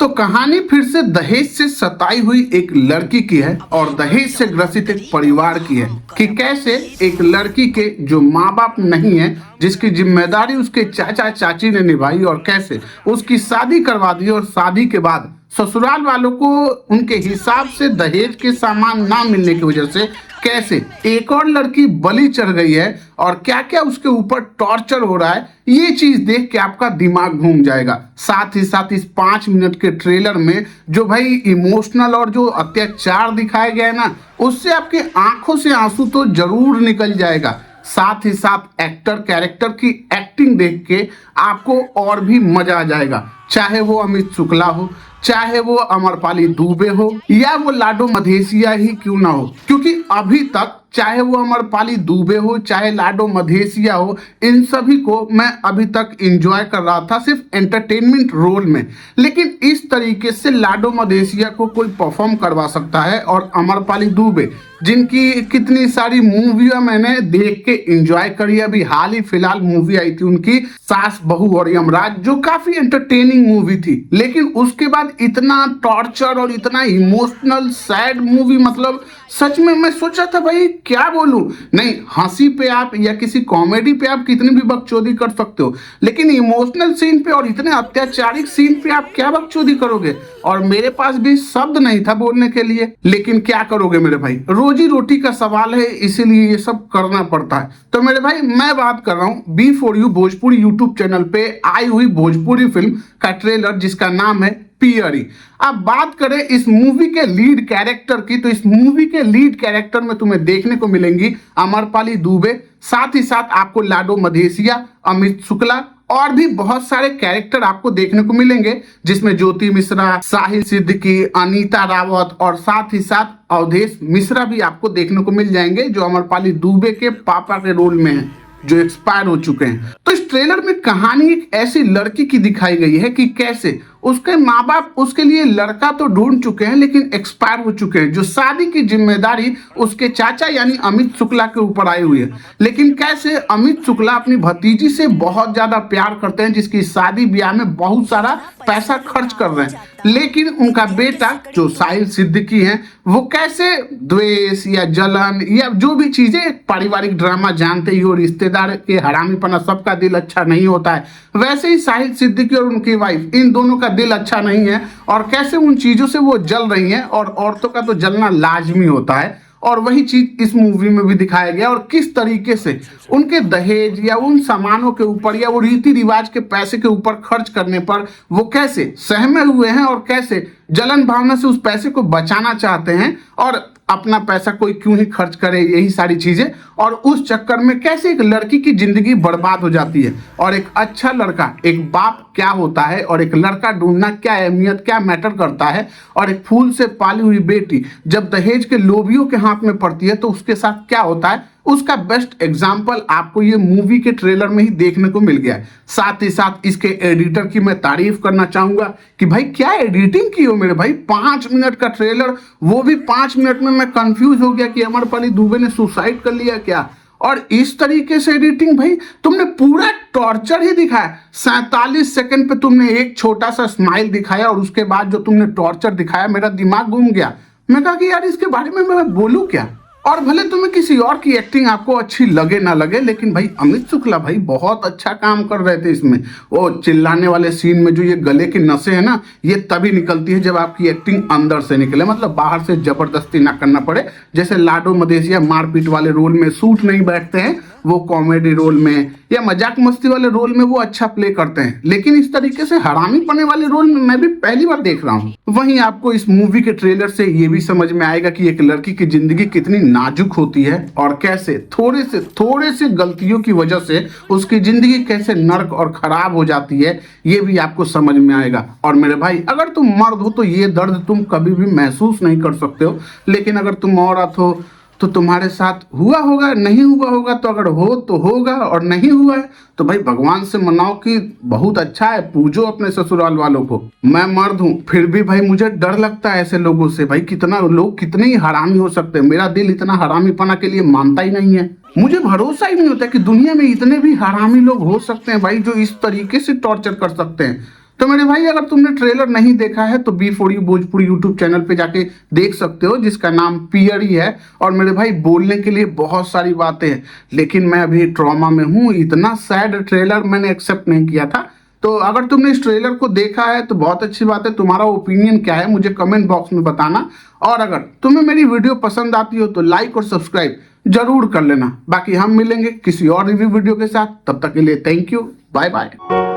तो कहानी फिर से दहेज से सताई हुई एक लड़की की है और दहेज से ग्रसित एक परिवार की है कि कैसे एक लड़की के जो माँ बाप नहीं है, जिसकी जिम्मेदारी उसके चाचा चाची ने निभाई और कैसे उसकी शादी करवा दी और शादी के बाद ससुराल वालों को उनके हिसाब से दहेज के सामान ना मिलने की वजह से कैसे एक और लड़की बलि चढ़ गई है और क्या क्या उसके ऊपर टॉर्चर हो रहा है, ये चीज देख के आपका दिमाग घूम जाएगा। साथ ही साथ इस 5 मिनट के ट्रेलर में जो भाई इमोशनल और जो अत्याचार दिखाया गया है ना, उससे आपके आंखों से आंसू तो जरूर निकल जाएगा। साथ ही साथ एक्टर कैरेक्टर की एक्टिंग देख के आपको और भी मजा आ जाएगा, चाहे वो अमित शुक्ला हो, चाहे वो अमरपाली दुबे हो या वो लाडो मधेसिया ही क्यों ना हो, क्योंकि अभी तक चाहे वो अमरपाली दुबे हो चाहे लाडो मधेसिया हो, इन सभी को मैं अभी तक एंजॉय कर रहा था सिर्फ एंटरटेनमेंट रोल में। लेकिन इस तरीके से लाडो मधेसिया को कोई परफॉर्म करवा सकता है और अमरपाली दुबे जिनकी कितनी सारी मूवियां मैंने देख के एंजॉय करी, अभी हाल ही फिलहाल मूवी आई थी उनकी सास बहू और यमराज, जो काफी एंटरटेनिंग मूवी थी। लेकिन उसके बाद इतना टॉर्चर और इतना इमोशनल सैड मूवी, मतलब सच में मैं सोचा था भाई क्या बोलूं। नहीं, हंसी पे आप या किसी कॉमेडी पे आप कितनी भी बकचोदी कर सकते हो, लेकिन इमोशनल सीन पे और इतने अत्याचारिक सीन पे आप क्या बकचोदी करोगे। और मेरे पास भी शब्द नहीं था बोलने के लिए, लेकिन क्या करोगे मेरे भाई, रोजी रोटी का सवाल है, इसीलिए ये सब करना पड़ता है। तो मेरे भाई मैं बात कर रहा हूँ बी4यू भोजपुरी यूट्यूब चैनल पे आई हुई भोजपुरी फिल्म का ट्रेलर जिसका नाम है पियरी। अब बात करें इस मूवी के लीड कैरेक्टर की, तो इस मूवी के लीड कैरेक्टर में तुम्हें देखने को मिलेंगी अमरपाली दुबे, साथ ही साथ आपको लाडो मधेसिया, अमित शुक्ला और भी बहुत सारे कैरेक्टर आपको देखने को मिलेंगे, जिसमें ज्योति मिश्रा, साहिल सिद्दीकी, अनीता रावत और साथ ही साथ अवधेश मिश्रा भी आपको देखने को मिल जाएंगे, जो अमरपाली दुबे के पापा के रोल में हैं, जो एक्सपायर हो चुके हैं। तो इस ट्रेलर में कहानी एक ऐसी लड़की की दिखाई गई है कि कैसे उसके माँ बाप उसके लिए लड़का तो ढूंढ चुके हैं लेकिन एक्सपायर हो चुके हैं, जो शादी की जिम्मेदारी उसके चाचा यानी अमित शुक्ला के ऊपर आई हुई है। लेकिन कैसे अमित शुक्ला अपनी भतीजी से बहुत ज्यादा प्यार करते हैं, जिसकी शादी ब्याह में बहुत सारा पैसा खर्च कर रहे हैं, लेकिन उनका बेटा जो साहिल सिद्दीकी है वो कैसे द्वेष या जलन या जो भी चीजें पारिवारिक ड्रामा जानते ही हो, रिश्तेदार के हरामीपना, सबका दिल अच्छा नहीं होता है, वैसे ही साहिल सिद्दीकी और उनकी वाइफ, इन दोनों का दिल अच्छा नहीं है और कैसे उन चीजों से वो जल रही हैं। और औरतों का तो जलना लाजमी होता है और वही चीज इस मूवी में भी दिखाया गया, और किस तरीके से उनके दहेज या उन सामानों के ऊपर या वो रीति रिवाज के पैसे के ऊपर खर्च करने पर वो कैसे सहमे हुए हैं और कैसे जलन भावना से उस पैसे को बचाना चाहते हैं और अपना पैसा कोई क्यों ही खर्च करे, यही सारी चीजें। और उस चक्कर में कैसे एक लड़की की जिंदगी बर्बाद हो जाती है और एक अच्छा लड़का, एक बाप क्या होता है और एक लड़का ढूंढना क्या अहमियत, क्या मैटर करता है, और एक फूल से पाली हुई बेटी जब दहेज के लोभियों के हाथ में पड़ती है तो उसके साथ क्या होता है, उसका बेस्ट एग्जाम्पल आपको ये मूवी के ट्रेलर में ही देखने को मिल गया है। साथ ही साथ इसके एडिटर की मैं तारीफ करना चाहूंगा कि भाई क्या एडिटिंग की हो मेरे भाई। 5 मिनट का ट्रेलर, वो भी 5 मिनट में मैं कंफ्यूज हो गया कि अमरपाली दुबे ने सुसाइड कर लिया क्या। और इस तरीके से एडिटिंग, भाई तुमने पूरा टॉर्चर ही दिखाया। 47 सेकंड पे तुमने एक छोटा सा स्माइल दिखाया और उसके बाद जो तुमने टॉर्चर दिखाया, मेरा दिमाग घूम गया। मैं कहा कि यार इसके बारे में मैं बोलूं क्या। और भले तुम्हें किसी और की एक्टिंग आपको अच्छी लगे ना लगे, लेकिन भाई अमित शुक्ला भाई बहुत अच्छा काम कर रहे थे इसमें। वो चिल्लाने वाले सीन में जो ये गले की नसें है ना, ये तभी निकलती है जब आपकी एक्टिंग अंदर से निकले, मतलब बाहर से जबरदस्ती ना करना पड़े। जैसे लाडो मधेसिया मारपीट वाले रोल में सूट नहीं बैठते हैं, वो कॉमेडी रोल में या मजाक मस्ती वाले रोल में वो अच्छा प्ले करते हैं, लेकिन इस तरीके से हरामी पने वाले रोल में मैं भी पहली बार देख रहा हूँ। वहीं आपको इस मूवी के ट्रेलर से ये भी समझ में आएगा कि एक लड़की की जिंदगी कितनी नाजुक होती है और कैसे थोड़े से गलतियों की वजह से उसकी जिंदगी कैसे नर्क और खराब हो जाती है, ये भी आपको समझ में आएगा। और मेरे भाई अगर तुम मर्द हो तो ये दर्द तुम कभी भी महसूस नहीं कर सकते हो, लेकिन अगर तुम औरत हो तो तुम्हारे साथ हुआ होगा, नहीं हुआ होगा तो अगर हो तो होगा, और नहीं हुआ है तो भाई भगवान से मनाओ कि बहुत अच्छा है, पूजो अपने ससुराल वालों को। मैं मर्द हूँ फिर भी भाई मुझे डर लगता है ऐसे लोगों से। भाई कितना लोग कितने ही हरामी हो सकते हैं, मेरा दिल इतना हरामीपना के लिए मानता ही नहीं है। मुझे भरोसा ही नहीं होता कि दुनिया में इतने भी हरामी लोग हो सकते हैं भाई, जो इस तरीके से टॉर्चर कर सकते हैं। तो मेरे भाई अगर तुमने ट्रेलर नहीं देखा है तो B4U भोजपुरी यूट्यूब चैनल पे जाके देख सकते हो, जिसका नाम पियर ही है। और मेरे भाई बोलने के लिए बहुत सारी बातें हैं, लेकिन मैं अभी ट्रॉमा में हूँ। इतना सैड ट्रेलर मैंने एक्सेप्ट नहीं किया था। तो अगर तुमने इस ट्रेलर को देखा है तो बहुत अच्छी बात है। तुम्हारा ओपिनियन क्या है मुझे कमेंट बॉक्स में बताना। और अगर तुम्हें मेरी वीडियो पसंद आती हो तो लाइक और सब्सक्राइब जरूर कर लेना। बाकी हम मिलेंगे किसी और रिव्यू वीडियो के साथ, तब तक के लिए थैंक यू, बाय बाय।